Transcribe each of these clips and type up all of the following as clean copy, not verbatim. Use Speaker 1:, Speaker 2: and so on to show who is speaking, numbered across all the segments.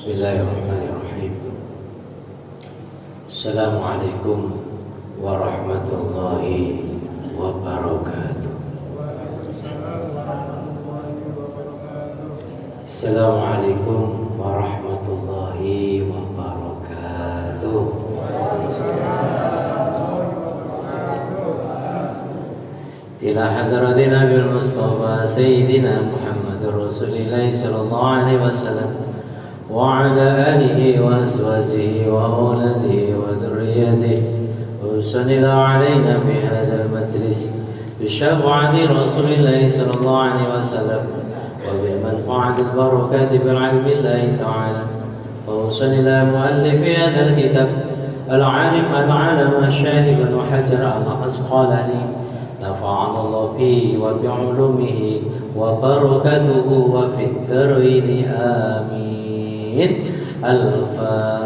Speaker 1: Bismillahirrahmanirrahim. Assalamualaikum warahmatullahi wabarakatuh. Assalamualaikum warahmatullahi wabarakatuh. Ila hadratin Nabil Mustafa Sayyidina Muhammad Rasulillah sallallahu alaihi wasallam wa ala alihi wa azwajihi wa auladihi wa dhurriyyatihi wa sallallahu alaina fi hadzal majlis bi syafa'ati Rasulillah sallallahu alaihi wasallam wa bil manfa'ati al barakati bil ilmi Allah ta'ala wa sallallahu muallif hadzal kitab al alim al alam al shahid al muhajjar al asqalani نفعنا الله به وبعلومه وبركاته وفي الدارين آمين. الفاتحة.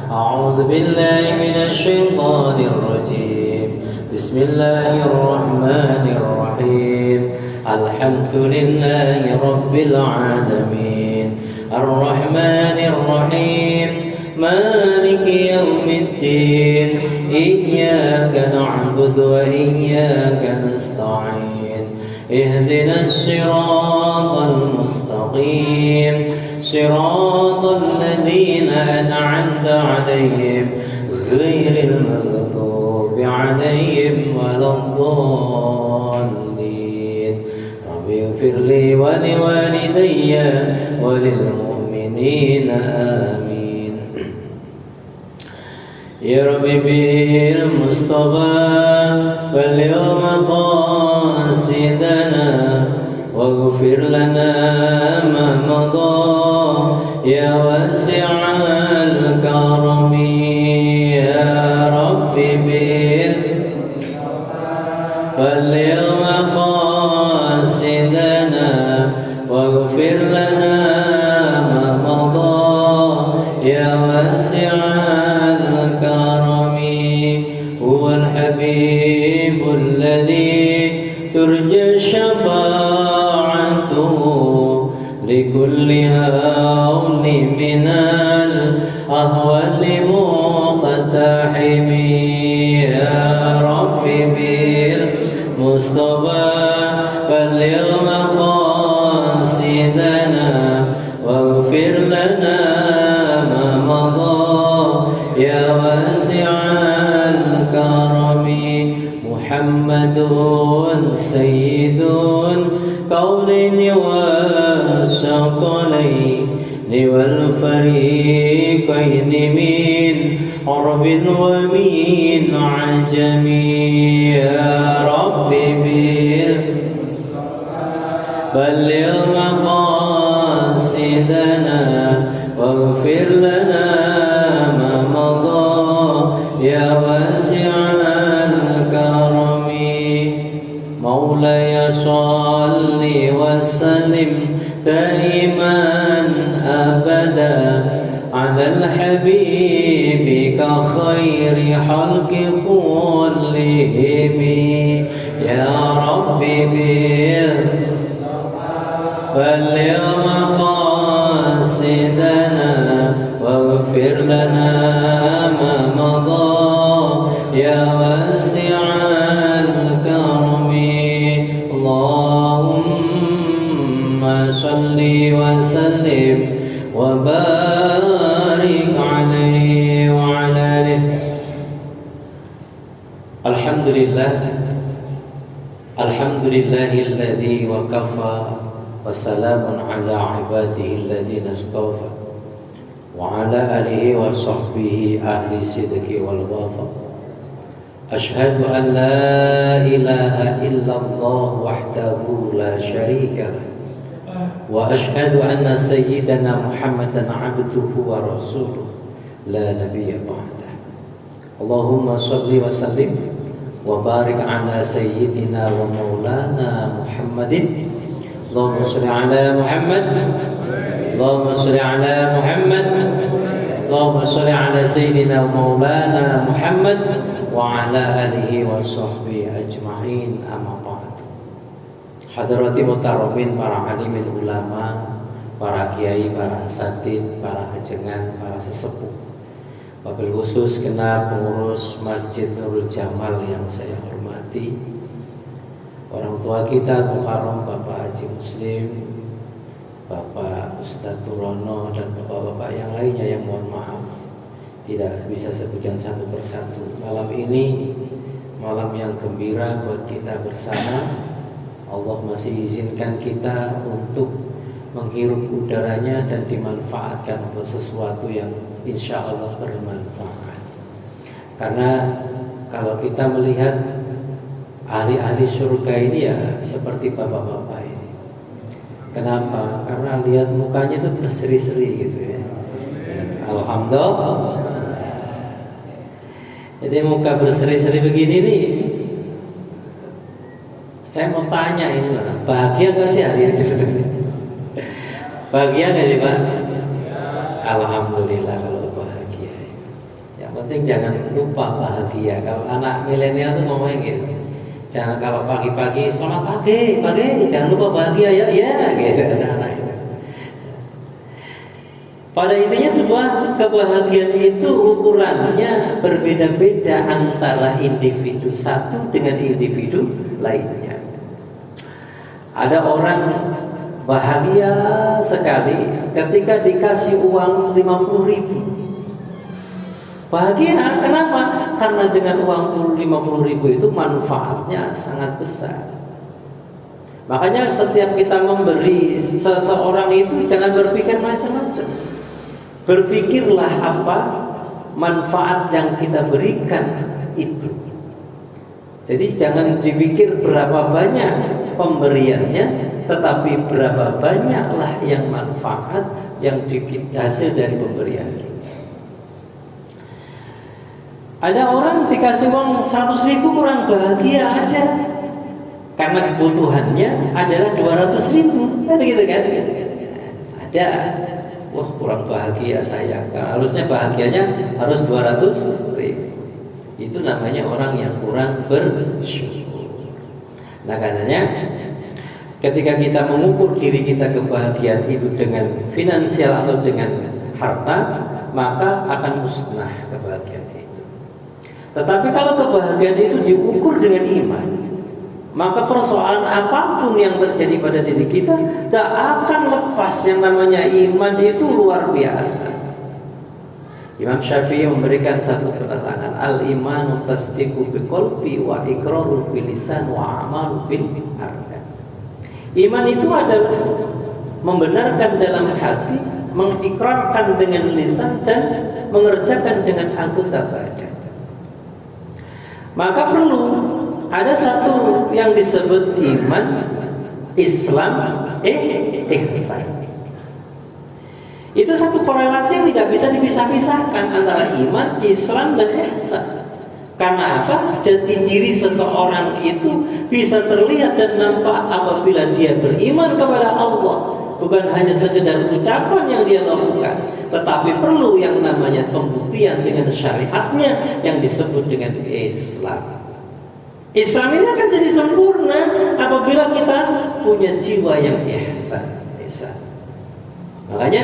Speaker 1: أعوذ بالله من الشيطان الرجيم. بسم الله الرحمن الرحيم. الحمد لله رب العالمين الرحمن الرحيم مالك يوم الدين إياك نعبد وإياك نستعين اهدنا الصراط المستقيم صراط الذين أنعمت عليهم غير المغضوب عليهم ولا الضالين. رب اغفر لي ولوالدي وللمؤمنين آمين. يا ربي بالمصطفى واليوم قاصدنا واغفر لنا ما مضى يا واسع الكرم. يا ربي واليوم قاصدنا واغفر لنا ما مضى يا واسع هو الحبيب الذي ترجى شفاعته لكل هون من الأهوال مقتحم. يا ربي بالمصطفى واليوم قاصدنا واغفر لنا ما مضى يا واسع الكرم. محمد سيد كونين وثقلين والفريقين من عرب ومن عجم. يا ربي بلغ مقاصدنا واغفر لنا ما مضى يا واسع الكرم. مولاي صل وسلم دائما أبدا على الحبيب كخير خلق كلهم. يا ربي واليوم قاصدنا واغفر لنا ما مضى يا واسع الكرم. اللهم صل وسلم وبارك عليه وعلى آله. الحمد لله الحمد لله الذي وكفى وسلام على عباده الذين اصطفى وعلى آله وصحبه أهل الصدق والوفاء. أشهد أن لا إله إلا الله وحده لا شريك له وأشهد أن سيدنا محمدا عبده ورسوله لا نبي بعده. اللهم صل وسلم وبارك على سيدنا ومولانا محمد. اللهم صل على محمد اللهم صل على محمد اللهم صل على سيدنا ومولانا محمد وعلى آله وصحبه أجمعين. أما بعد. Hadrati mukarramin, para alimin ulama, para kiai, para asatidz, para ajengan, para sesepuh, wabil khusus genap pengurus Masjid Nurul Jamal yang saya hormati, orang tua kita Mukarram Bapak Haji Muslim, Bapak Ustadz Turono, dan bapak-bapak yang lainnya yang mohon maaf tidak bisa sebutkan satu persatu. Malam ini malam yang gembira buat kita bersama. Allah masih izinkan kita untuk menghirup udaranya dan dimanfaatkan untuk sesuatu yang insya Allah bermanfaat. Karena kalau kita melihat ahli-ahli surga ini ya seperti bapak-bapak ini. Kenapa? Karena lihat mukanya itu berseri-seri gitu ya. Alhamdulillah. Jadi muka berseri-seri begini nih, saya mau tanya ini, bahagia gak sih hari ini? Bahagia gak sih Pak? Alhamdulillah kalau bahagia. Yang penting jangan lupa bahagia. Kalau anak milenial tuh ngomongnya gitu, jangan kalau pagi-pagi selamat pagi, jangan lupa bahagia ya gitu anak-anak itu. Pada intinya sebuah kebahagiaan itu ukurannya berbeda-beda antara individu satu dengan individu lainnya. Ada orang bahagia sekali ketika dikasih uang 50.000. Bahagia, kenapa? Karena dengan uang 50.000 itu manfaatnya sangat besar. Makanya setiap kita memberi seseorang itu jangan berpikir macam-macam. Berpikirlah apa manfaat yang kita berikan itu. Jadi jangan dipikir berapa banyak pemberiannya, tetapi berapa banyaklah yang manfaat yang hasil dari pemberian kita. Ada orang dikasih uang 100.000 kurang bahagia ada, karena kebutuhannya adalah 200.000, kan gitu kan? Ada. Wah kurang bahagia saya, harusnya bahagianya harus 200.000. Itu namanya orang yang kurang bersyukur. Nah karenanya ketika kita mengukur diri kita kebahagiaan itu dengan finansial atau dengan harta, maka akan musnah kebahagiaan itu. Tetapi kalau kebahagiaan itu diukur dengan iman, maka persoalan apapun yang terjadi pada diri kita tak akan lepas. Yang namanya iman itu luar biasa. Imam Syafi'i memberikan satu penerangan, al-imanu tasdiqu biqalbi wa iqraru bil lisan wa amalu bil arkan. Iman itu adalah membenarkan dalam hati, mengikrarkan dengan lisan, dan mengerjakan dengan anggota badan. Maka perlu ada satu yang disebut iman, Islam, ihsan. Itu satu korelasi yang tidak bisa dipisah-pisahkan antara iman, Islam, dan ihsan. Karena apa? Jati diri seseorang itu bisa terlihat dan nampak apabila dia beriman kepada Allah. Bukan hanya sekedar ucapan yang dia lakukan, tetapi perlu yang namanya pembuktian dengan syariatnya yang disebut dengan Islam. Islam ini akan jadi sempurna apabila kita punya jiwa yang ihsan. Makanya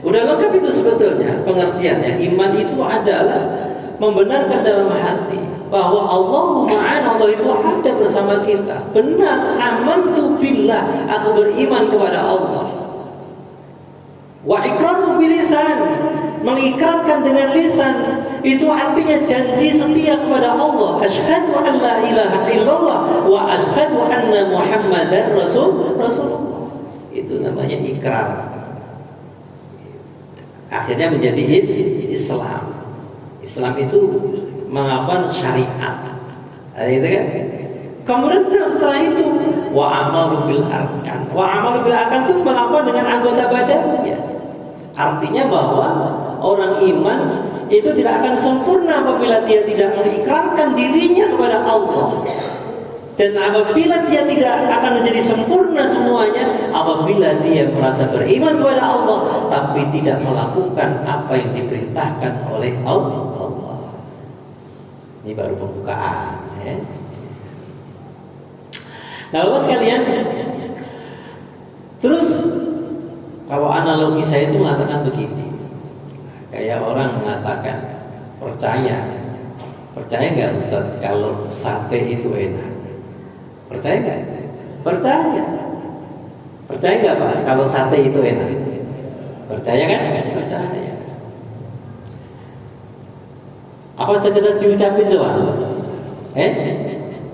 Speaker 1: udah lengkap itu sebetulnya pengertiannya. Iman itu adalah membenarkan dalam hati bahwa Allah itu ada bersama kita. Benar, amantu billah, aku beriman kepada Allah. Wa iqraru bil lisan, mengikrarkan dengan lisan, itu artinya janji setia kepada Allah. Asyhadu an la ilaha illallah wa asyhadu anna Muhammadar Rasulullah. Itu namanya ikrar. Akhirnya menjadi Islam. Islam itu mengakukan syariat. Itu kan? Kemudian setelah itu wa amalu bil arkan. Wa amalu bil arkan itu mengakukan dengan anggota badannya. Artinya bahwa orang iman itu tidak akan sempurna apabila dia tidak mengikrarkan dirinya kepada Allah. Dan apabila dia tidak akan menjadi sempurna semuanya apabila dia merasa beriman kepada Allah tapi tidak melakukan apa yang diperintahkan oleh Allah. Ini baru pembukaan ya. Nah, Bapak sekalian, terus analogi saya itu mengatakan begini. Kayak orang mengatakan percaya nggak Ustaz kalau sate itu enak? Percaya nggak? Percaya nggak Pak kalau sate itu enak? Percaya kan? Percaya. Apa sekedar diucapin doang?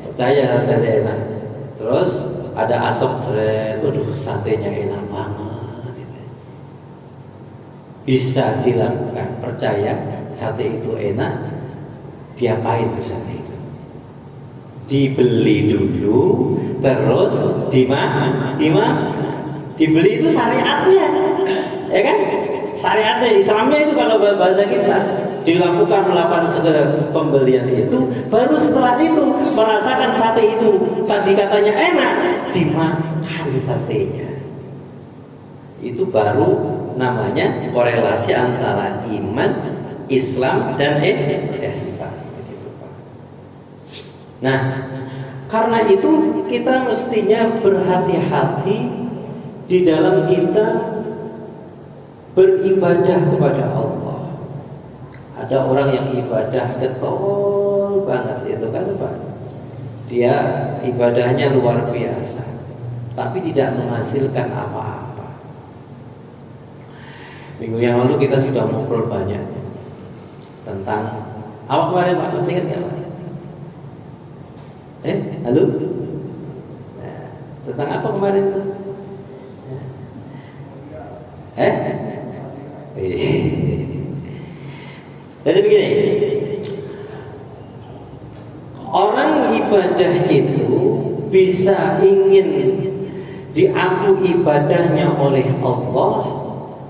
Speaker 1: Percaya sate enak. Terus ada asap seret, waduh satenya enak banget. Bisa dilakukan. Percaya sate itu enak. Diapain tuh sate itu? Dibeli dulu, terus dimakan. Dibeli itu syariatnya, ya kan? Syariatnya Islamnya itu kalau bahasa kita dilakukan melakukan segala pembelian itu, baru setelah itu merasakan sate itu tadi katanya enak, dimakan satenya. Itu baru namanya korelasi antara iman, Islam dan ihsan. Nah, karena itu kita mestinya berhati-hati di dalam kita beribadah kepada Allah. Ada orang yang ibadah getol banget itu kan Pak. Dia ibadahnya luar biasa, tapi tidak menghasilkan apa-apa. Minggu yang lalu kita sudah ngobrol banyak tentang apa kemarin Pak? Masih ingat nggak Pak? Halo? Nah, tentang apa kemarin tuh? Jadi begini, orang ibadah itu bisa ingin diampuni ibadahnya oleh Allah,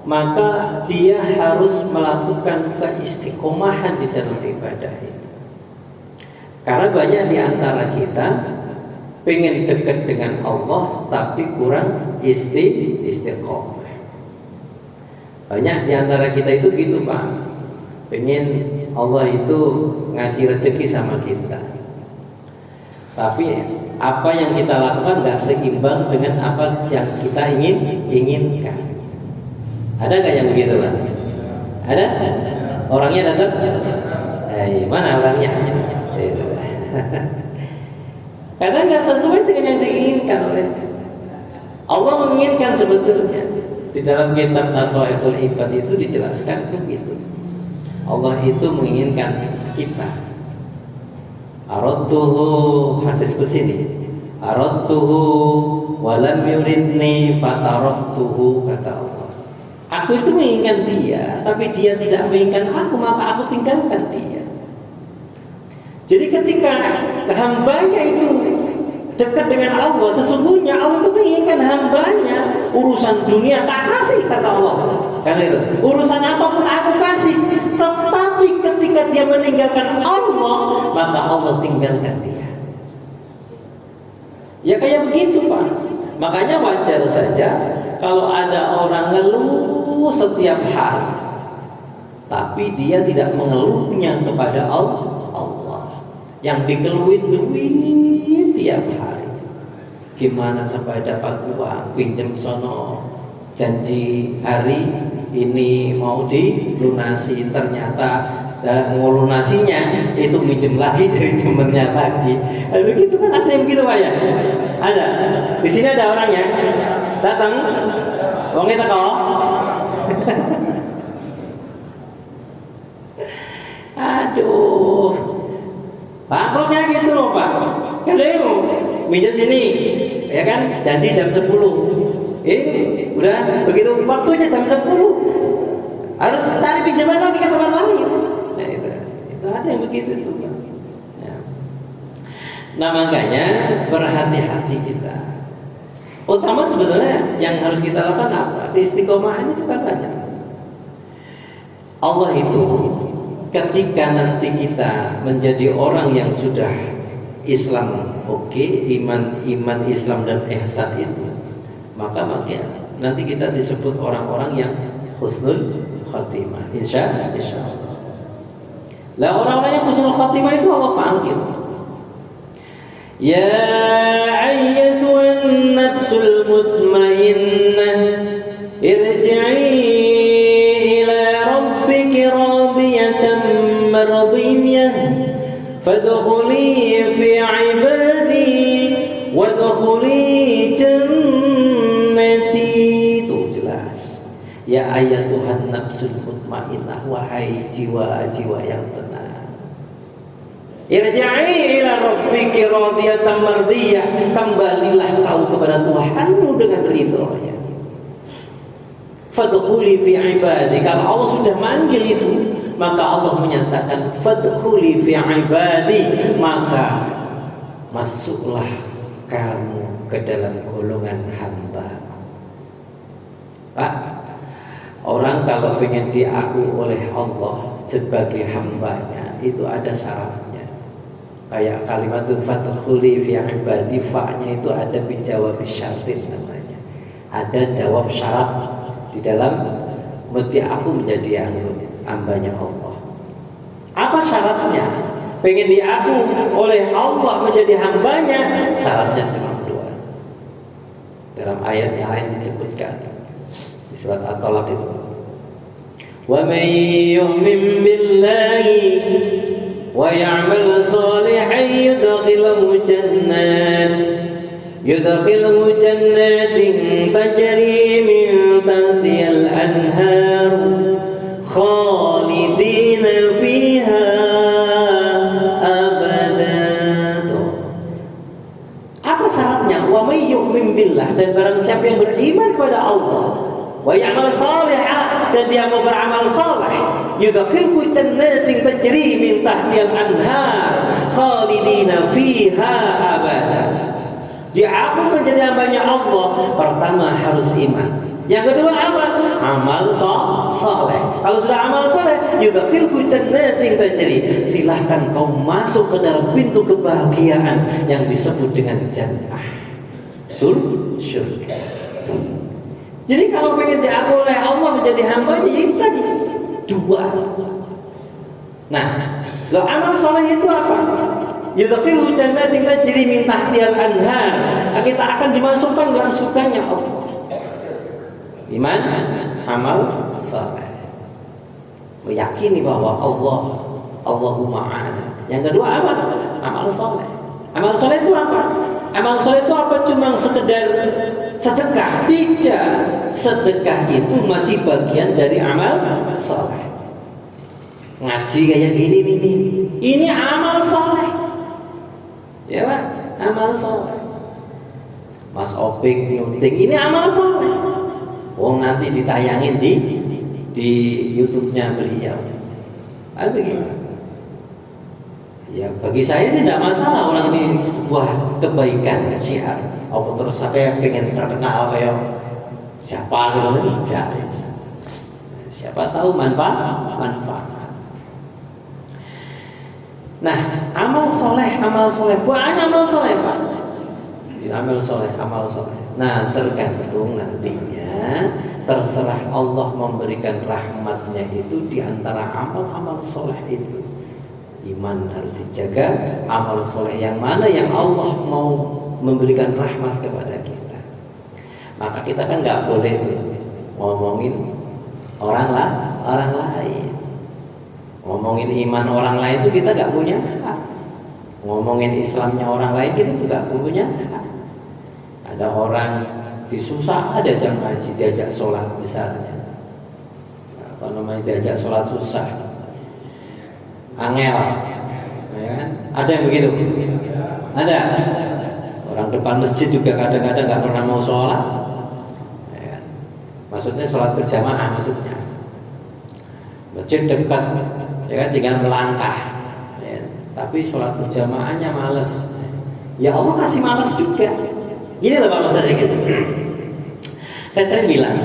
Speaker 1: maka dia harus melakukan keistiqomahan di dalam ibadah itu. Karena banyak di antara kita pengen dekat dengan Allah tapi kurang istiqomah. Banyak di antara kita itu gitu Pak. Pengen Allah itu ngasih rezeki sama kita, tapi apa yang kita lakukan nggak seimbang dengan apa yang kita inginkan. Ada nggak yang begitu Pak? Ada? Orangnya datang? Mana orangnya? Karena nggak sesuai dengan yang diinginkan oleh Allah. Menginginkan sebetulnya di dalam kitab Naswaihul Ibad itu dijelaskan begitu. Allah itu menginginkan kita. Aradtuhu, hadis bersini. Aradtuhu walam yuridni fataraktuhu, kata Allah. Aku itu menginginkan dia, tapi dia tidak menginginkan aku, maka aku tinggalkan dia. Jadi ketika hambanya itu dekat dengan Allah, sesungguhnya Allah itu menginginkan hambanya. Urusan dunia tak kasih, kata Allah. Karena itu urusan apapun aku kasih, tetapi ketika dia meninggalkan Allah, maka Allah tinggalkan dia. Ya kayak begitu Pak. Makanya wajar saja kalau ada orang ngeluh setiap hari, tapi dia tidak mengeluhnya kepada Allah. Yang dikeluhin duit tiap hari. Gimana sampai dapat uang, pinjam sono, janji hari ini mau dilunasi, ternyata ngelunasinya itu minjem lagi dari temennya lagi. Begitu kan, ada yang begitu Pak ya? Ada. Di sini ada orangnya datang, wongnya teko. Aduh, bangkrutnya gitu loh Pak. Kalau minjem sini, ya kan, janji jam 10. Udah begitu waktunya jam 10 harus cari pinjaman lagi ke tempat lain. Nah itu ada yang begitu tuh Pak. Ya. Nah makanya berhati-hati kita. Utama sebetulnya yang harus kita lakukan apa? Istiqomahan itu kan banyak. Allah itu ketika nanti kita menjadi orang yang sudah Islam oke, iman Islam dan ihsan itu, maka nanti kita disebut orang-orang yang husnul khatimah, insya Allah. Lah orang-orang yang husnul khatimah itu Allah panggil, ya ayyatuhan nafsul mutmainnah irji'i ya ayatuhan nafsul mutmainnah, wahai jiwa-jiwa yang tenang, irja'i ila rabbiki radiyatan mardiyah, kembalilah kau kepada Tuhanmu dengan ridhonya. Fadkhuli fi ibadi, kalau Allah sudah manggil itu, maka Allah menyatakan fadkhuli fi ibadi, maka masuklah kamu ke dalam golongan hamba-Ku. Pak, orang kalau pengen diaku oleh Allah sebagai hambanya itu ada syaratnya. Kayak kalimatul fadkhuli fi ibadi, fa-nya itu ada bijawab syartin namanya. Ada jawab syarat di dalam mesti aku menjadi hambanya Allah. Apa syaratnya? Pengen diaku oleh Allah menjadi hambanya, syaratnya cuma dua. Dalam ayat yang lain disebutkan di surat At-Talaq itu, wa may yu'min billahi wa ya'mal salihan yudkhilhu jannatin tajri min tahtihal anhar khalidina fiha abada. Apa syaratnya? Wa may yu'min billah, dan barang siapa yang beriman kepada Allah, wa ya'mal salihan, dan dia mau beramal saleh, yudkhilhu jannatin tajri min tahtihal anhar khalidina fiha abada. Dia aku menjadi hambanya Allah, pertama harus iman. Yang kedua apa? Amal saleh. Kalau sudah amal saleh, yudkhilhu jannatin tajri, silahkan kau masuk ke dalam pintu kebahagiaan yang disebut dengan jannah, surga. Jadi kalau pengen diaku oleh Allah menjadi hambanya, itu tadi dua. Nah, lo amal saleh itu apa? Yudkhilhu jannatin tajri min tahtihal anhar, kita akan dimasukkan dalam surganya Allah. Iman, amal saleh, meyakini bahwa Allahumma ma'ana. Yang kedua apa? Amal saleh. Amal saleh itu apa? Amal saleh itu apa? Cuma sekedar sedekah? Tidak. Sedekah itu masih bagian dari amal saleh. Ngaji kayak gini nih, ini amal saleh. Ya Pak, amal saleh. Mas Opik nyunting, ini amal saleh. Nanti ditayangin di YouTube-nya beliau. Begini. Ya bagi saya sih tidak masalah, orang ini sebuah kebaikan syiar. Apa terus saya pengen terkenal kayak siapa gitu kan? Siapa tahu manfaat. Nah, amal soleh, banyak amal soleh Pak. Amal soleh. Nah, tergantung nantinya, terserah Allah memberikan rahmatnya itu di antara amal-amal soleh itu. Iman harus dijaga, amal soleh yang mana yang Allah mau memberikan rahmat kepada kita. Maka kita kan nggak boleh tuh ngomongin orang lain. Ngomongin iman orang lain itu kita nggak punya hak. Ngomongin Islamnya orang lain kita juga punya hak. Ada orang disusah aja jam haji, diajak sholat misalnya, diajak sholat susah, angel, ya kan? Ada yang begitu? Ada. Orang depan masjid juga kadang-kadang nggak pernah mau sholat, ya kan? Maksudnya sholat berjamaah maksudnya. Masjid dekat, ya kan, tinggal melangkah, ya. Tapi sholat berjamaahnya malas. Ya Allah kasih malas juga. Gini loh Pak maksudnya gitu. Saya bilang,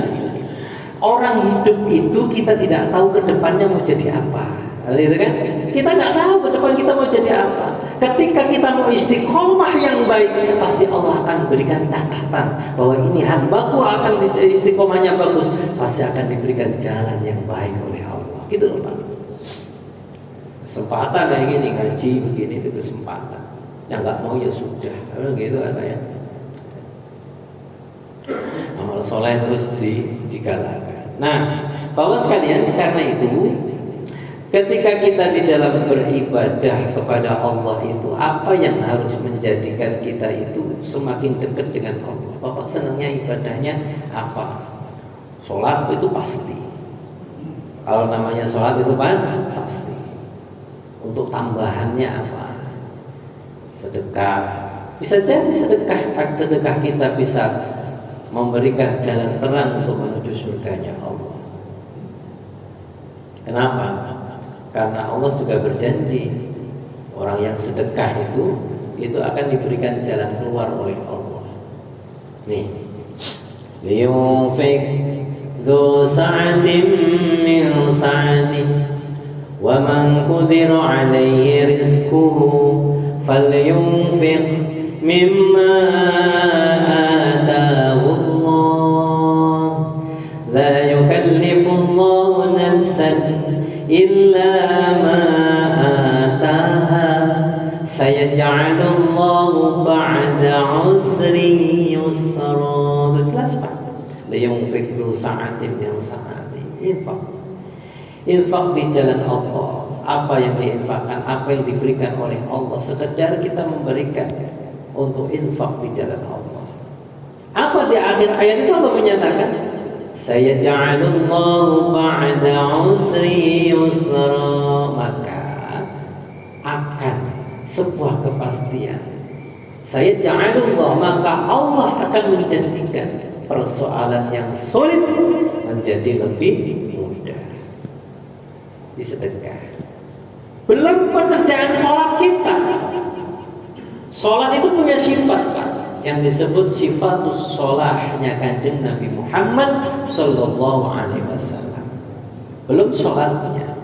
Speaker 1: orang hidup itu kita tidak tahu ke depannya mau jadi apa, gitu kan? Kita nggak tahu ke depan kita mau jadi apa. Ketika kita mau istiqomah yang baik, pasti Allah akan berikan catatan bahwa ini hambaku akan istiqomahnya bagus, pasti akan diberikan jalan yang baik oleh Allah. Gitu loh Pak. Kesempatan kayak gini, ngaji begini itu kesempatan. Yang nggak mau ya sudah, kalau gitu ada ya. Amal soleh terus digalakan. Nah, Bapak sekalian, karena itu ketika kita di dalam beribadah kepada Allah itu, apa yang harus menjadikan kita itu semakin dekat dengan Allah? Bapak senangnya ibadahnya apa? Sholat itu pasti. Kalau namanya sholat itu pasti. Untuk tambahannya apa? Sedekah. Bisa jadi sedekah kita bisa memberikan jalan terang untuk menuju surganya Allah. Kenapa? Karena Allah juga berjanji orang yang sedekah itu akan diberikan jalan keluar oleh Allah. Nih, liyunfik dzu sa'atin min sa'ati wa man qudira 'alaihi rizquhu falyunfiq mimma ataahu Allah la yukallifu Allah nafsan illa ma ataaha sayaj'alullahu ba'da 'usri yusra. Jelas Pak? Liyunfik dzu sa'atin min sa'ati. Infak di jalan Allah. Apa yang diinfakkan, apa yang diberikan oleh Allah, sekedar kita memberikan untuk infak di jalan Allah. Apa di akhir ayat itu Allah menyatakan, sayaj'alullahu ba'da 'usri yusra, maka akan sebuah kepastian. Sayaj'alullah, maka Allah akan menjadikan persoalan yang sulit menjadi lebih mudah. Disedekah. Belum pekerjaan sholat kita. Sholat itu punya sifat Pak, yang disebut sifatus sholahnya Kanjeng Nabi Muhammad Sallallahu Alaihi Wasallam. Belum sholatnya.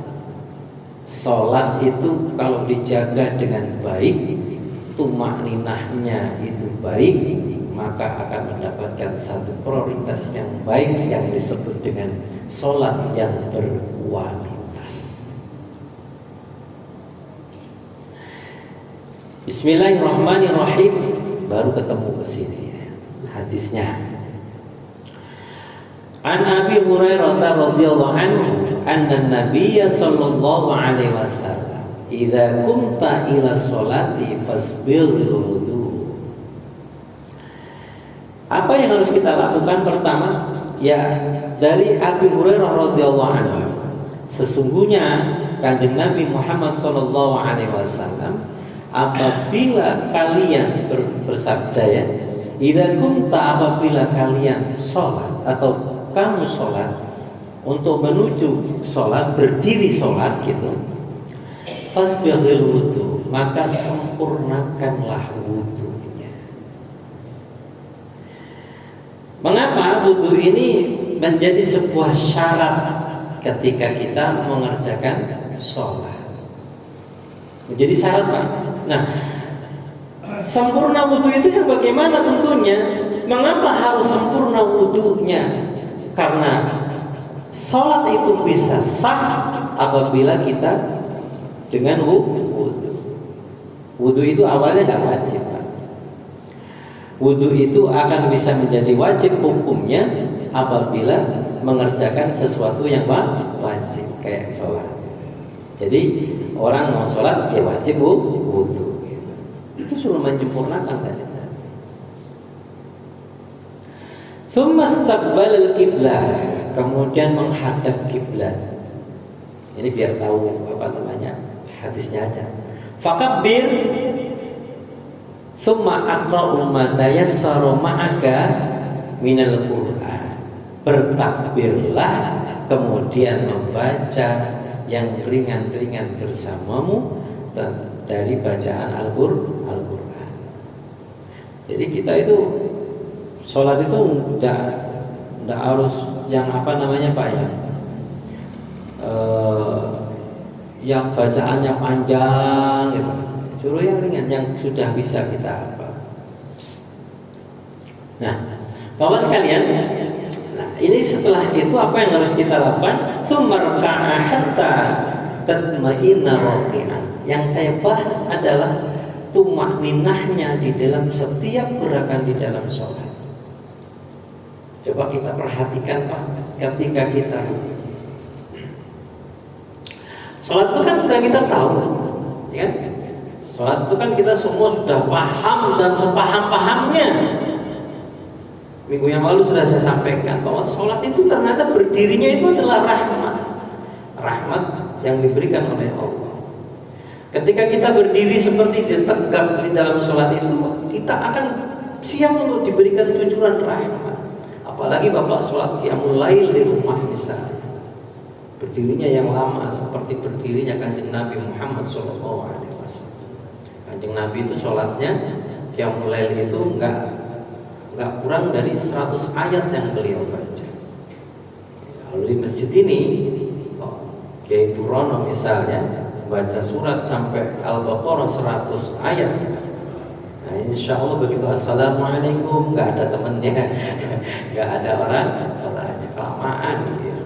Speaker 1: Sholat itu kalau dijaga dengan baik, tumakninahnya itu baik, maka akan mendapatkan satu prioritas yang baik yang disebut dengan sholat yang berkualitas. Bismillahirrahmanirrahim. Baru ketemu ke sini hadisnya. An Abi Hurairah radhiyallahu anhu anna Nabiy sallallahu alaihi wasallam idza qumta ila sholati fasbiril wudu. Apa yang harus kita lakukan pertama? Ya, dari Abi Hurairah radhiyallahu anhu, sesungguhnya Kanjeng Nabi Muhammad sallallahu alaihi wasallam apabila kalian bersabda ya, idza kunta, apabila kalian sholat atau kamu sholat, untuk menuju sholat, berdiri sholat gitu, fasbiril wudu, maka sempurnakanlah wudunya. Mengapa wudu ini menjadi sebuah syarat ketika kita mengerjakan sholat? Menjadi syarat Pak. Nah, sempurna wudu itu yang bagaimana tentunya? Mengapa harus sempurna wudunya? Karena sholat itu bisa sah apabila kita dengan wudu. Wudu itu awalnya nggak wajib Pak. Wudu itu akan bisa menjadi wajib hukumnya apabila mengerjakan sesuatu yang wajib kayak sholat. Jadi orang mau sholat ya wajib wudu. Itu suruh menyempurnakan saja. Tsumma istaqbalal qiblah, kemudian menghadap kiblat. Ini biar tahu apa namanya hadisnya aja. Fakabbir, tsumma aqra'u ma tayassara ma'aka minal Qur'an. Bertakbirlah, kemudian membaca yang ringan-ringan bersamamu dari bacaan Al-Quran. Jadi kita itu sholat itu tidak harus yang apa namanya Pak ya, yang bacaannya panjang gitu. Suruh yang ringan, yang sudah bisa kita apa. Nah, Bapak sekalian, nah ini setelah itu apa yang harus kita lakukan? Tsummarka'a hatta tatma'inna raqi'an. Yang saya bahas adalah tumakninahnya di dalam setiap gerakan di dalam sholat. Coba kita perhatikan Pak, ketika kita sholat itu kan sudah kita tahu, ya? Sholat itu kan kita semua sudah paham dan sepaham-pahamnya. Minggu yang lalu sudah saya sampaikan bahwa sholat itu ternyata berdirinya itu adalah rahmat. Rahmat yang diberikan oleh Allah. Ketika kita berdiri seperti tegak di dalam sholat itu, kita akan siap untuk diberikan cucuran rahmat. Apalagi bapak sholat qiyamul lail di rumah misalnya, berdirinya yang lama seperti berdirinya Kanjeng Nabi Muhammad SAW. Kanjeng Nabi itu sholatnya qiyamul lail itu enggak kurang dari 100 ayat yang beliau baca. Lalu di masjid ini Kiai Turono misalnya baca surat sampai Al-Baqarah 100 ayat. Nah, insya Allah begitu assalamualaikum nggak ada temennya, nggak ada orangnya, kelamaan gitu.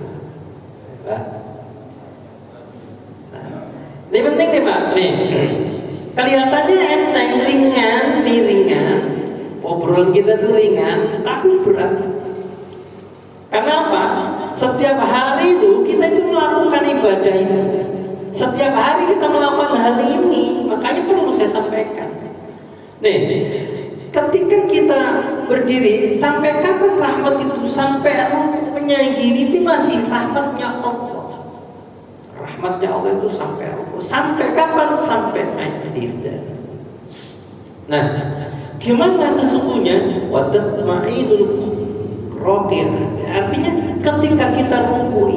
Speaker 1: Nah, ini penting nih Pak. Nih, kelihatannya enteng, ringan, obrolan kita tuh ringan, tapi berat. Kenapa? Setiap hari itu kita itu melakukan ibadah itu. Setiap hari kita melakukan hal ini, makanya perlu saya sampaikan. Nih, ketika kita berdiri, sampai kapan rahmat itu? Sampai rukuknya gini itu masih rahmatnya Allah. Rahmatnya Allah itu sampai rukuk. Sampai kapan? Sampai tidak. Nah, gimana sesungguhnya? Wadatma'idul rokir. Artinya ketika kita rukuk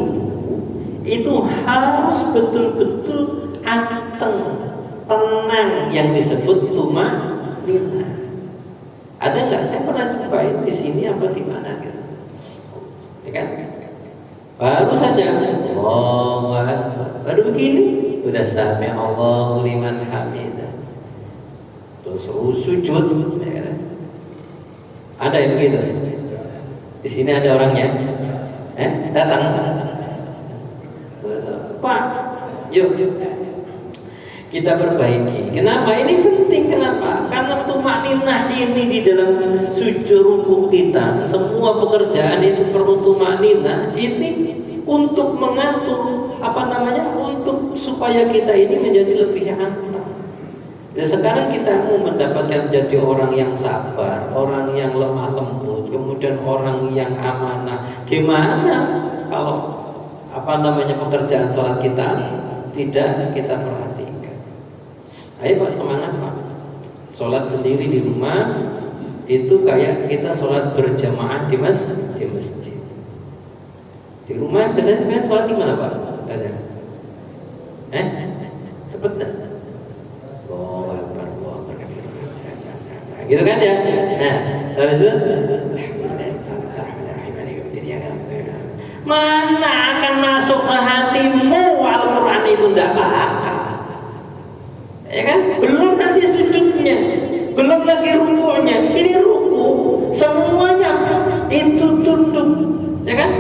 Speaker 1: itu harus betul-betul anteng, tenang, yang disebut tumanina. Ada nggak? Saya pernah cobain di sini apa di mana gitu, ya kan? Baru saja, Allahu Akbar, baru begini, udah sami Allahu liman hamidah, terus sujud, ya kan? Ada yang begitu? Di sini ada orangnya, datang, Pak, yuk kita perbaiki. Kenapa? Ini penting. Kenapa? Karena tumakninah ini di dalam sujud ruku kita, semua pekerjaan itu perlu tumakninah. Ini untuk mengatur untuk supaya kita ini menjadi lebih anteng. Dan sekarang kita mau mendapatkan jadi orang yang sabar, orang yang lemah lembut, kemudian orang yang amanah. Gimana kalau pekerjaan sholat kita tidak kita perhatikan? Ayo Pak, semangat Pak. Sholat sendiri di rumah itu kayak kita sholat berjamaah di masjid. Di rumah biasanya sholat di mana Pak? Ada? Cepet dah. Allahu Akbar, Allahu Akbar. Gitu kan ya? Nah, habis itu mana akan masuk ke hatimu Al-Quran itu tidak bakal. Ya kan? Belum nanti sujudnya, belum lagi rukuknya. Ini ruku, semuanya itu tunduk, ya kan?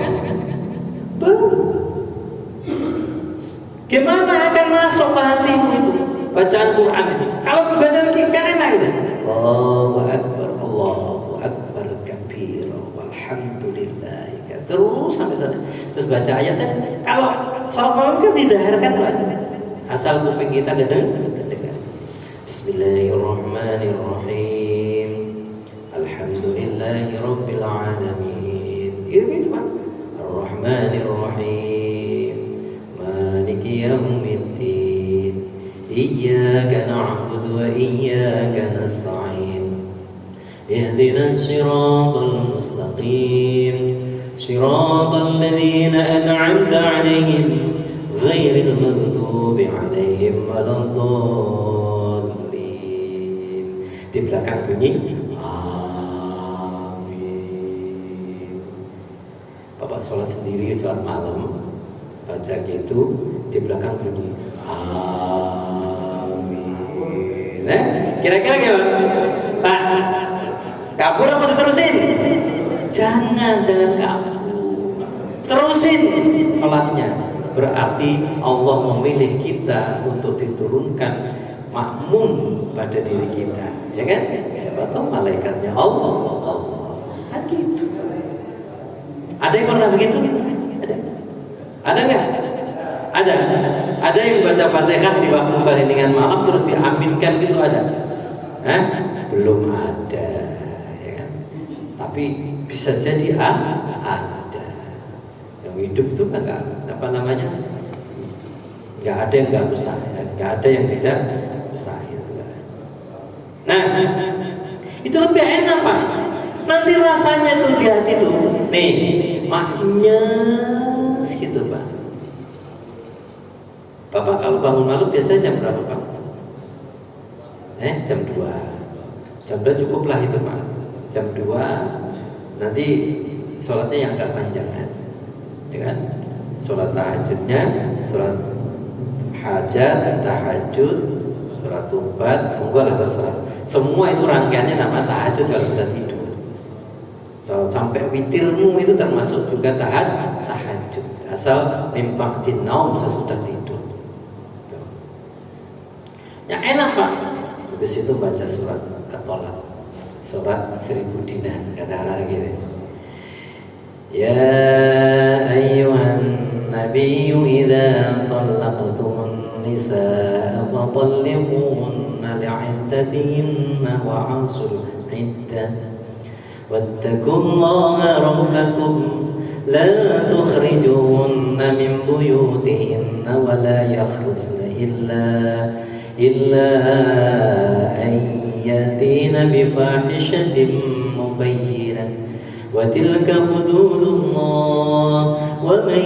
Speaker 1: Gimana akan masuk ke hatimu itu bacaan Quran? Kalau baca kan enak gitu. Allahu Akbar kabira walhamdulillah. Terus sampai sana. Terus baca ayatnya. Kalau sholat malam kan didaharkan Pak. Asal kuping kita dengar. Bismillahirrahmanirrahim. Alhamdulillahi rabbil alamin. Itu Pak. Ar-Rahmanirrahim. Maliki yaumiddin. Iyyaka na'budu wa iyyaka nasta'in. Ihdinas siratal mustaqim. Siratal ladzina an'amta 'alaihim ghairil maghdubi 'alaihim waladdallin. Di belakang bunyi amin. Bapak sholat sendiri sholat malam baca gitu, di belakang bunyi amin. Kira-kira gimana Pak? Kabur apa diterusin? Jangan kabur, terusin sholatnya. Berarti Allah memilih kita untuk diturunkan makmum pada diri kita, ya kan? Siapa tahu malaikatnya Allah. Kan gitu. Ada yang pernah begitu? Ada nggak? Ada yang baca Fatihah di waktu keheningan malam terus diaminkan gitu, ada? Belum ada. Tapi bisa jadi ada. Yang hidup itu kan nggak ada yang nggak mustahil, nggak ada yang tidak mustahil. Nah, itu lebih enak Pak. Nanti rasanya tuh di hati tuh, nih maknya segitu Pak. Bapak kalau bangun malam biasanya jam berapa Pak? Jam 2. Jam 2 cukuplah itu Pak. Jam 2 nanti sholatnya yang agak panjang kan? Dengan sholat tahajudnya, sholat hajat, tahajud, sholat ubat, monggo lah terserah. Semua itu rangkaiannya nama tahajud kalau sudah tidur. Sampai witirmu itu termasuk juga tahajud. Asal mimpaktin naum sesudah tidur. Yang enak Pak. Habis itu baca surat At-Tolak, surat 1000 dinar, kata-kata gini. Ya ayyuhan nabiyyu idza talaqtumun nisaa fatalliquhunna li'iddatihinna wa ansul iddah wattaqullaha rabbakum la tukhrijuhunna min buyutihinna wa la yakhrujna illa an yatina bifahishatin mubayyinah wa tilka hududullah wa man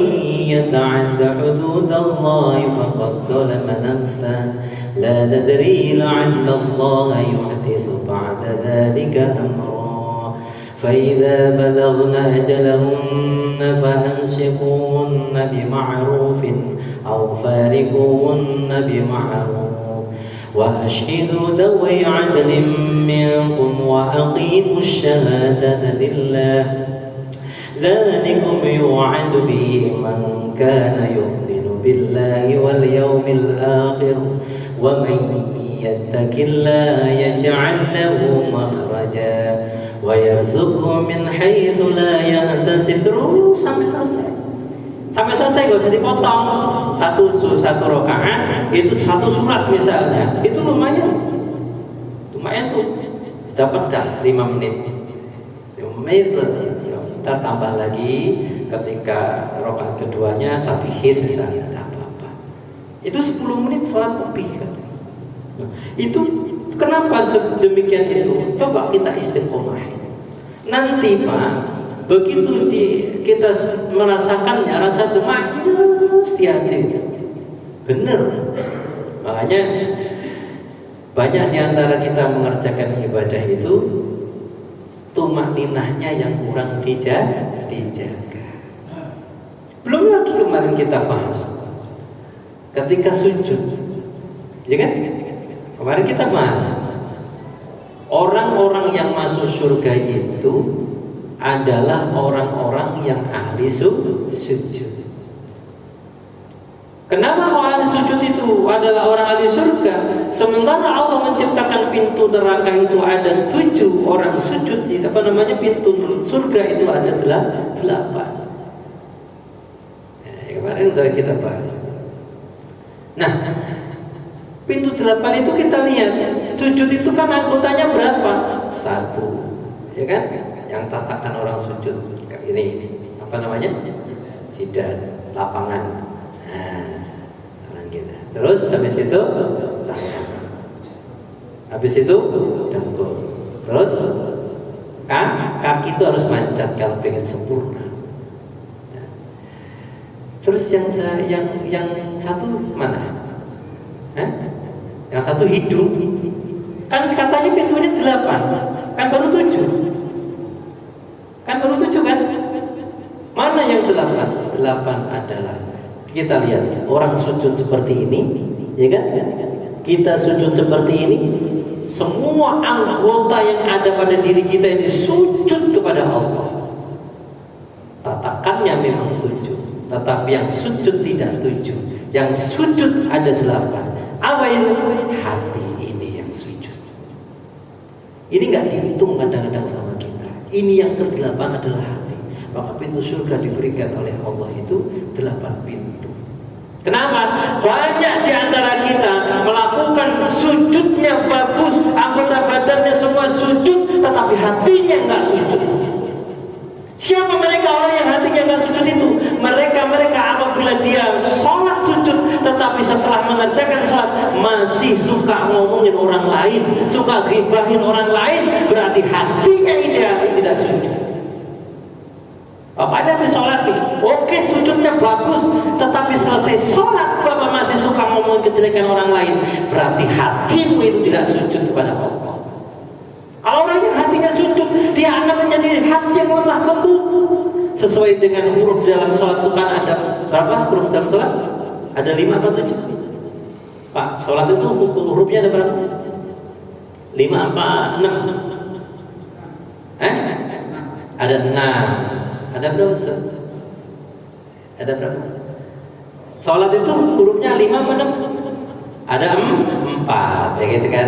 Speaker 1: yata'adda hududallahi faqad zalama nafsahu la nadri la'alla Allah yuhdithu ba'da dhalika amra fa idza balaghna ajalahunna famsikuhunna bima'rufin aw fariquhunna bima'ruf وأشهدوا ذوي عدل منكم وأقيموا الشهادة لله ذلكم يوعد به من كان يؤمن بالله واليوم الآخر ومن يتق الله يجعل له مخرجا ويرزقه من حيث لا يحتسب. Terus sampai selesai gak usah dipotong. Satu rakaat itu satu surat misalnya, itu lumayan tuh dapat dah 5 menit. Kita tambah lagi ketika rakaat keduanya sabihis misalnya, ada apa-apa. Itu 10 menit sholat lebih kan. Itu kenapa demikian itu? Coba kita istiqomahin. Nanti Pak, begitu kita merasakannya, rasa tumanis di hati itu benar. Makanya banyak di antara kita mengerjakan ibadah itu tumakninahnya yang kurang dijaga. Belum lagi kemarin kita bahas ketika sujud, ya kan? Kemarin kita bahas orang-orang yang masuk surga itu adalah orang-orang yang ahli sujud. Kenapa ahli sujud itu adalah orang ahli surga? Sementara Allah menciptakan pintu neraka itu ada 7 orang sujud. Pintu surga itu ada 8. Kemarin udah kita bahas. Nah, pintu 8 itu kita lihat sujud itu kan anggotanya berapa? 1, ya kan? Yang tatakan orang sujud ini jidat, lapangan. Gitu. Terus habis itu tangan, habis itu dengkul, terus kaki itu harus mancat kalau pengen sempurna. Terus yang satu mana? Yang satu hidung. Kan katanya pintunya 8, kan baru 7. Kan? Mana yang 8? 8 adalah, kita lihat orang sujud seperti ini, ya kan? Kita sujud seperti ini, semua anggota yang ada pada diri kita ini sujud kepada Allah. Tatakannya memang 7, tetapi yang sujud tidak 7. Yang sujud ada 8. Apa itu? Hati ini yang sujud. Ini nggak dihitung kadang-kadang sama kita. Ini yang ke-8 adalah hati. Maka pintu surga diberikan oleh Allah itu 8 pintu. Kenapa? Banyak di antara kita melakukan sujudnya bagus, anggota badannya semua sujud, tetapi hatinya nggak sujud.
Speaker 2: Siapa mereka orang yang hatinya nggak sujud itu? Mereka apabila dia sholat sujud, tetapi setelah mengerjakan sholat masih suka ngomongin orang lain, suka ghibahin orang lain, berarti hatinya ideal tidak sujud. Bapak habis sholat nih, oke sujudnya bagus, tetapi selesai sholat Bapak masih suka ngomong kejelekan orang lain, berarti hatimu itu tidak sujud kepada Allah. Kalau orang yang hatinya sujud, dia akan menjadi hati yang lemah lembut. Sesuai dengan huruf dalam sholat itu kan ada berapa huruf dalam sholat? Ada 5 atau 7? Pak, sholat itu hurufnya ada berapa? 5 apa 6? Ada 6. Ada berapa Ustaz? Ada berapa? Sholat itu hurufnya 5 apa 6? Ada 4, ya gitu kan.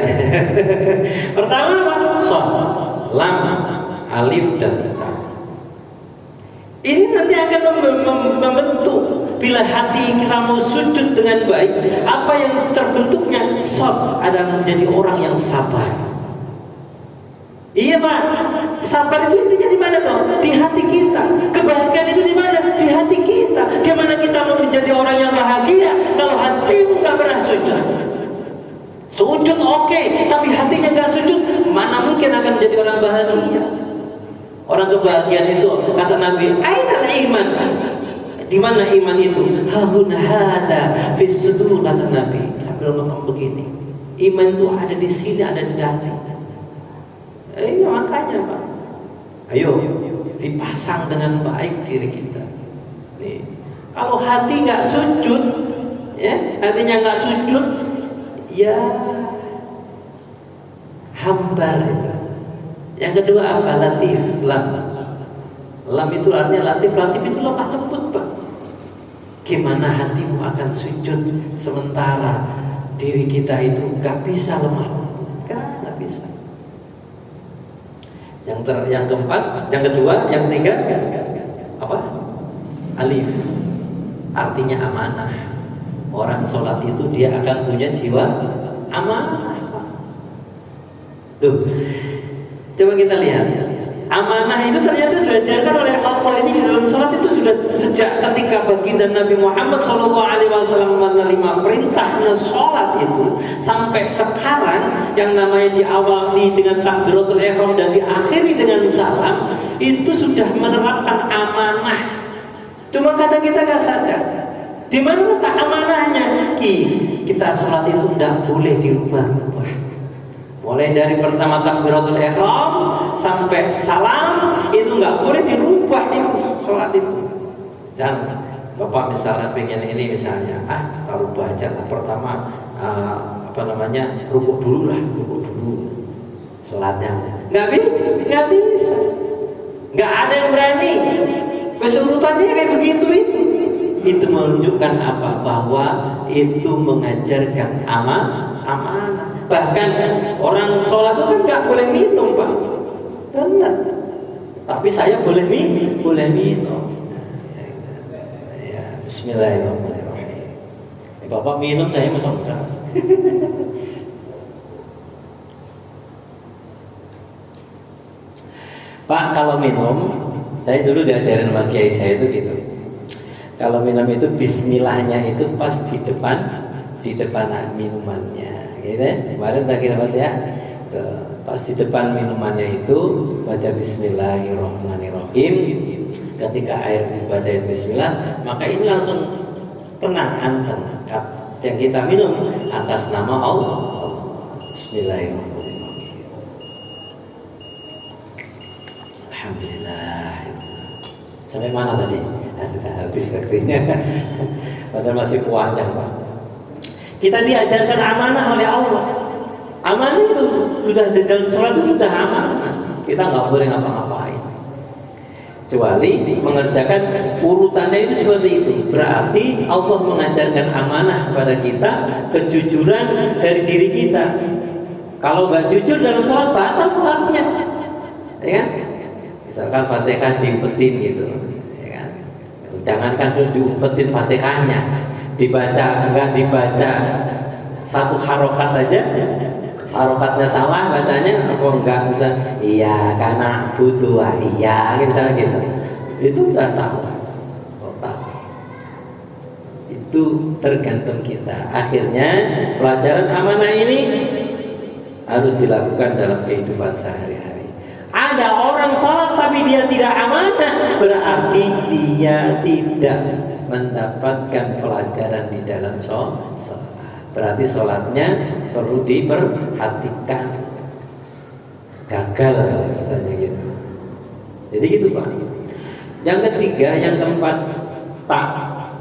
Speaker 2: Pertama apa? Shad, lam, alif, dan ta. Ini nanti akan membentuk. Bila hati kita mau sujud dengan baik, apa yang terbentuknya? Shad, ada menjadi orang yang sabar. Iya Pak, sabar itu intinya di mana toh? Di hati kita. Kebahagiaan itu di mana? Di hati kita. Gimana kita mau menjadi orang yang bahagia kalau hatimu nggak pernah sujud? Sujud oke, tapi hatinya nggak sujud, mana mungkin akan menjadi orang bahagia? Orang kebahagiaan itu kata Nabi, ainal iman? Di mana iman itu? Hahuna hada fi sudur, kata Nabi. Sambil ngomong begini, iman itu ada di sini, ada di hati. Makanya Pak, ayo dipasang dengan baik diri kita. Nih, kalau hati nggak sujud, ya hatinya nggak sujud, ya hambar itu. Yang kedua apa? Latif, lam. Lam itu artinya latif. Latif itu lemah lembut Pak. Gimana hatimu akan sujud sementara diri kita itu nggak bisa lemah lembut, nggak bisa. Yang keempat, yang kedua, yang ketiga apa? Alif, artinya amanah. Orang sholat itu dia akan punya jiwa amanah. Tuh, coba kita lihat. Amanah itu ternyata sudah diajarkan oleh Allah ini di dalam sholat itu sudah sejak ketika baginda Nabi Muhammad SAW menerima perintahnya sholat itu sampai sekarang yang namanya diawali dengan takbiratul ihram dan diakhiri dengan salam itu sudah menerapkan amanah. Cuma kadang kita nggak sadar di mana letak amanahnya. Kita sholat itu tidak boleh dirubah-rubah. Mulai dari pertama takbiratul ihram sampai salam itu nggak boleh dirubah itu sholat itu. Dan Bapak misalnya pengen ini misalnya, kita rubah aja lah. Pertama rukuk dulu sholatnya. Nggak bisa. Nggak ada yang berani. Urutannya kayak begitu itu. Itu menunjukkan apa? Bahwa itu mengajarkan amanah. Bahkan orang sholat itu kan nggak boleh minum Pak, benar. Tapi saya boleh minum. Ya, Bismillahirrahmanirrahim. Bapak minum, saya masuk enggak. Pak, kalau minum, saya dulu diajarin sama kiai saya itu gitu. Kalau minum itu Bismillahnya itu pas di depan minumannya. Gitu ya? Kemarin udah kita bahas ya. Pas di depan minumannya itu baca Bismillahirrahmanirrahim. Ketika air dibacain Bismillah, maka ini langsung tenang anteng. Yang kita minum atas nama Allah. Bismillahirrahmanirrahim. Alhamdulillah. Sampai mana tadi? Habis waktunya. Padahal masih panjang Pak. Kita diajarkan amanah oleh Allah. Amanah itu sudah di dalam sholat itu sudah amanah. Kita nggak boleh ngapa-ngapain, kecuali mengerjakan urutannya itu seperti itu. Berarti Allah mengajarkan amanah kepada kita, kejujuran dari diri kita. Kalau nggak jujur dalam sholat, batal sholatnya, ya kan? Misalkan Fatihah diumpetin gitu, ya kan? Jangankan diumpetin Fatihahnya, nggak dibaca satu harokat aja, harokatnya salah bacanya, apa enggak bisa? Iya, karena butuh, iya, misalnya gitu. itu udah salah total. Itu tergantung kita. Akhirnya pelajaran amanah ini harus dilakukan dalam kehidupan sehari-hari. Ada orang sholat tapi dia tidak amanah, berarti dia tidak mendapatkan pelajaran di dalam sholat. Berarti sholatnya perlu diperhatikan. Gagal misalnya gitu. Jadi gitu Pak. Yang ketiga, yang keempat,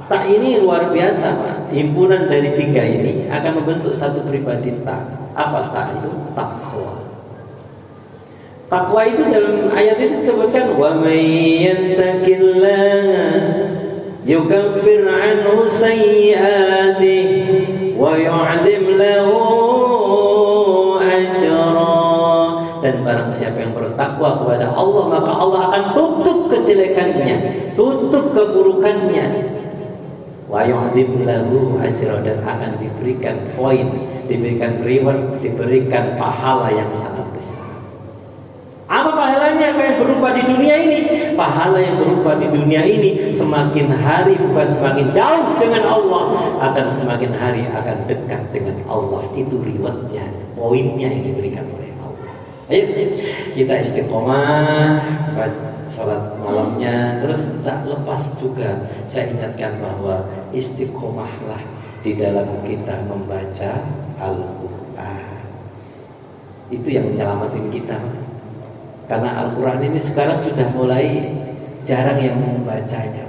Speaker 2: tak ini luar biasa Pak. Himpunan dari tiga ini akan membentuk satu pribadi tak. Apa tak itu? Takwa. Takwa itu dalam ayat itu disebutkan wa may yattaqillah yukaffir anhu sayyi'atihi wa yu'adzim lahu ajra. Dan barang siapa yang bertakwa kepada Allah, maka Allah akan tutup kejelekannya, tutup keburukannya. Wa yu'adzim lahu ajra, dan akan diberikan poin, diberikan reward, diberikan pahala yang sangat besar. Apa pahalanya yang berupa di dunia ini? Pahala yang berupa di dunia ini semakin hari bukan semakin jauh dengan Allah, akan semakin hari akan dekat dengan Allah. Itu rewardnya, poinnya yang diberikan oleh Allah. Ayo kita istiqomah pada salat malamnya. Terus tak lepas juga saya ingatkan bahwa istiqomahlah di dalam kita membaca Al-Quran. Itu yang menyelamatin kita. Karena Al-Quran ini sekarang sudah mulai jarang yang membacanya.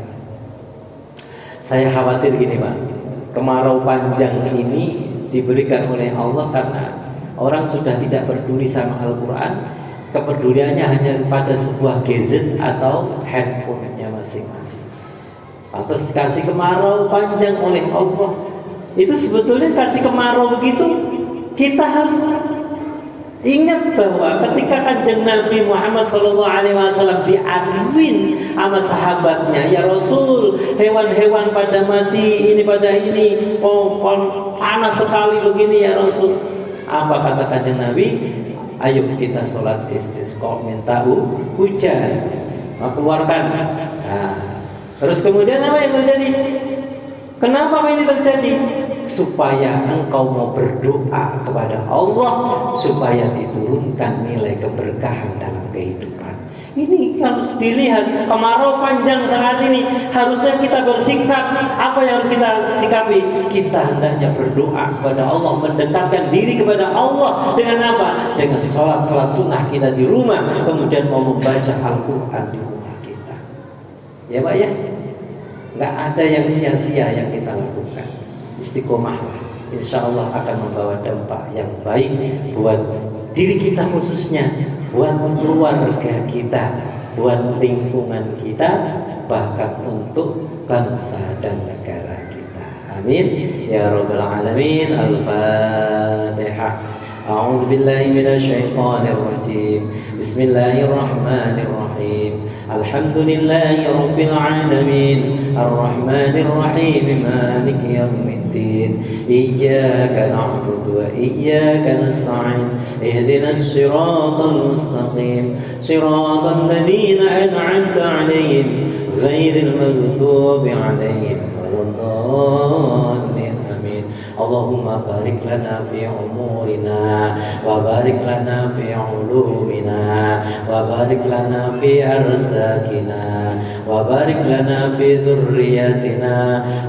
Speaker 2: Saya khawatir gini Pak, kemarau panjang ini diberikan oleh Allah karena orang sudah tidak peduli sama Al-Quran. Kepeduliannya hanya pada sebuah gadget atau handphonenya masing-masing. Pantas kasih kemarau panjang oleh Allah. Itu sebetulnya kasih kemarau begitu, kita harus ingat bahwa ketika Kanjeng Nabi Muhammad SAW diaduin sama sahabatnya, ya Rasul, hewan-hewan pada mati, ini pada ini, oh panas sekali begini ya Rasul. Apa kata Kanjeng Nabi? Ayo kita sholat istisqa, minta hujan, keluarkan. Nah, terus kemudian apa yang terjadi? Kenapa ini terjadi? Supaya engkau mau berdoa kepada Allah supaya diturunkan nilai keberkahan dalam kehidupan. Ini harus dilihat. Kemarau panjang saat ini, harusnya kita bersikap. Apa yang harus kita sikapi? Kita hendaknya berdoa kepada Allah, mendekatkan diri kepada Allah dengan apa? Dengan sholat sunnah kita di rumah, kemudian mau membaca Al-Quran di rumah kita. Ya Pak ya, nggak ada yang sia-sia yang kita lakukan. Istiqomahlah, insya Allah akan membawa dampak yang baik buat diri kita khususnya, buat keluarga kita, buat lingkungan kita, bahkan untuk bangsa dan negara kita. Amin ya rabbal alamin. Al-Fatihah. أعوذ بالله من الشيطان الرجيم. بسم الله الرحمن الرحيم. الحمد لله رب العالمين الرحمن الرحيم مالك يوم الدين إياك نعبد وإياك نستعين اهدنا الصراط المستقيم صراط الذين أنعمت عليهم غير المغضوب عليهم ولا الضالين. اللهم بارك لنا في أمورنا وبارك لنا في علومنا وبارك لنا في أرزاقنا وبارك لنا في ذريتنا.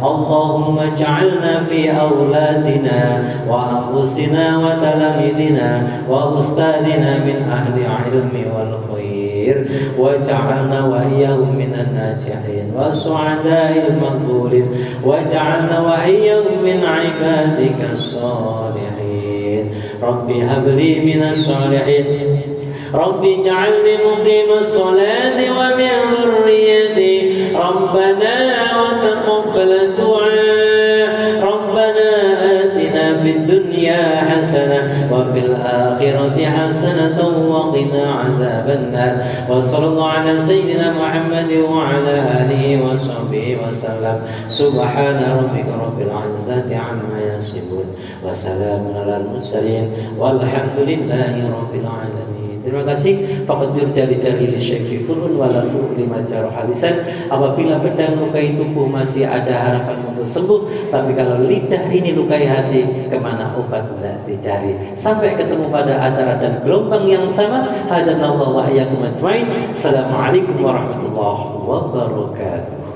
Speaker 2: اللهم اجعلنا في أولادنا وأنفسنا وتلاميذنا وأستاذنا من أهل العلم والخير واجعلنا وإياهم من الناجحين والسعداء المقبولين واجعلنا وإياهم من عبادك الصالحين. رب هب لي من الصالحين رب اجعلني مقيم الصلاة ومن ذريتي ربنا وتقبل الدعاء ربنا آتنا في الدنيا حسنة وفي الآخرة حسنة وقنا عذاب النار. وصلى الله على سيدنا محمد وعلى آله وصحبه وسلم. سبحان ربك رب العزة عما يصفون وسلام على المرسلين والحمد لله رب العالمين. Terima kasih. Faqad yurja li jarhi lisyaifi furun wala furun lima jarh halisan. Apabila pedang lukai tubuh masih ada harapan untuk sembuh, tapi kalau lidah ini lukai hati, kemana obat tidak dicari. Sampai ketemu pada acara dan gelombang yang sama. Hadanallahu wa iyyakum ajmain. Assalamualaikum warahmatullahi wabarakatuh.